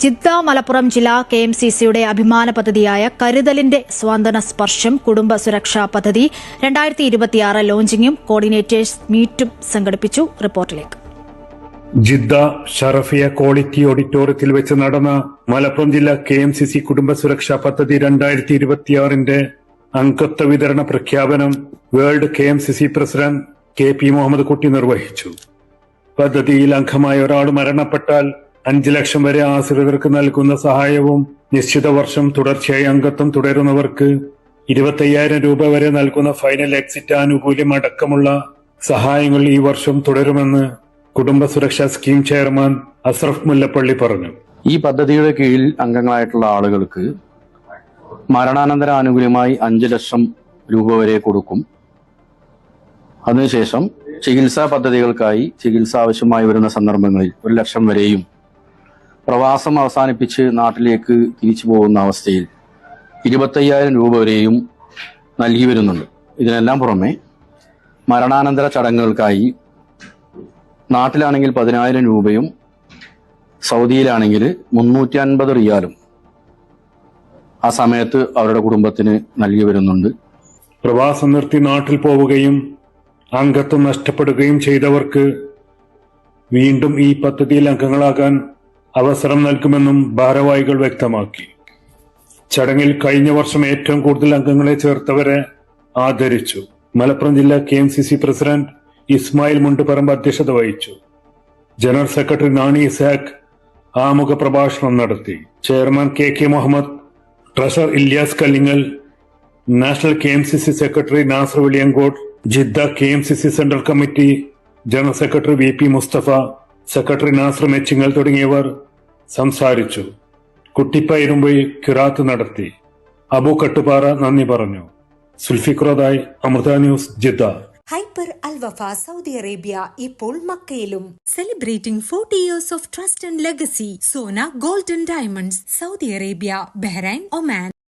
Jeddah Malappuram ജില്ലാ KMCCയുടെ അഭിമാന പദ്ധതിയായ കരുതലിന്റെ സ്വാന്തന സ്പർശം കുടുംബ സുരക്ഷാ പദ്ധതി 2026 ലോഞ്ചിങ്ങും കോർഡിനേറ്റേഴ്സ് മീറ്റും സംഘടിപ്പിച്ചു. റിപ്പോർട്ടിലേക്ക്. ജിദ്ദ ഷറഫിയ ക്വാളിറ്റി ഓഡിറ്റോറിയത്തിൽ വെച്ച് നടന്ന മലപ്പുറം ജില്ലാ KMCC കുടുംബ സുരക്ഷാ പദ്ധതി 2026 അംഗത്വ വിതരണ പ്രഖ്യാപനം world KMCC president KP Muhammad Kutty നിർവഹിച്ചു. പദ്ധതിയിൽ അംഗമായ ഒരാൾ മരണപ്പെട്ടാൽ 5 ലക്ഷം വരെ ആശ്രിതർക്ക് നൽകുന്ന സഹായവും നിശ്ചിത വർഷം തുടർച്ചയായി അംഗത്വം തുടരുന്നവർക്ക് 25,000 രൂപ വരെ നൽകുന്ന ഫൈനൽ എക്സിറ്റ് ആനുകൂല്യം അടക്കമുള്ള സഹായങ്ങൾ ഈ വർഷം തുടരുമെന്ന് കുടുംബ സുരക്ഷാ സ്കീം ചെയർമാൻ അസ്രഫ് മുല്ലപ്പള്ളി പറഞ്ഞു. ഈ പദ്ധതിയുടെ കീഴിൽ അംഗങ്ങളായിട്ടുള്ള ആളുകൾക്ക് മരണാനന്തര ആനുകൂല്യമായി 5 ലക്ഷം രൂപ വരെ കൊടുക്കും. അതിനുശേഷം ചികിത്സാ പദ്ധതികൾക്കായി ചികിത്സ ആവശ്യമായി വരുന്ന സന്ദർഭങ്ങളിൽ 1 ലക്ഷം വരെയും പ്രവാസം അവസാനിപ്പിച്ച് നാട്ടിലേക്ക് തിരിച്ചു പോകുന്ന അവസ്ഥയിൽ 25,000 രൂപ വരെയും നൽകി വരുന്നുണ്ട്. ഇതിനെല്ലാം പുറമെ മരണാനന്തര ചടങ്ങുകൾക്കായി നാട്ടിലാണെങ്കിൽ 10,000 രൂപയും സൗദിയിലാണെങ്കിൽ 350 റിയാലും ആ സമയത്ത് അവരുടെ കുടുംബത്തിന് നൽകി വരുന്നുണ്ട്. പ്രവാസം നിർത്തി നാട്ടിൽ പോവുകയും അംഗത്വം നഷ്ടപ്പെടുകയും ചെയ്തവർക്ക് വീണ്ടും ഈ പദ്ധതിയിൽ അംഗങ്ങളാകാൻ അവസരം നൽകുമെന്നും ഭാരവാഹികൾ വ്യക്തമാക്കി. ചടങ്ങിൽ കഴിഞ്ഞ വർഷം ഏറ്റവും കൂടുതൽ അംഗങ്ങളെ ചേർത്തവരെ ആദരിച്ചു. മലപ്പുറം ജില്ലാ KMCC പ്രസിഡന്റ് ഇസ്മായിൽ മുണ്ടുപറമ്പ് അധ്യക്ഷത വഹിച്ചു. ജനറൽ സെക്രട്ടറി നാണി ഇസാഖ് ആമുഖ പ്രഭാഷണം നടത്തി. Chairman KK Muhammad, treasurer Ilyas Kallingal, national KMCC secretary Nasar Veliyankode, Jeddah KMCC central committee general secretary VP Mustafa, secretary Nasar Mechingal തുടങ്ങിയവർ സംസാരിച്ചു. കുട്ടിപ്പ ഇരുമ്പൊഴി ഖിറാത്ത് നടത്തി. അബു കട്ടുപാറ നന്ദി പറഞ്ഞു. സുൽഫിഖ്രോദായി, Amrita news, Jeddah. Hyper Alwafa Saudi Arabia ഇപ്പോൾ മക്കയിലും. Celebrating 40 years of trust and legacy. Sona Gold and Diamonds, Saudi Arabia, Bahrain, Oman.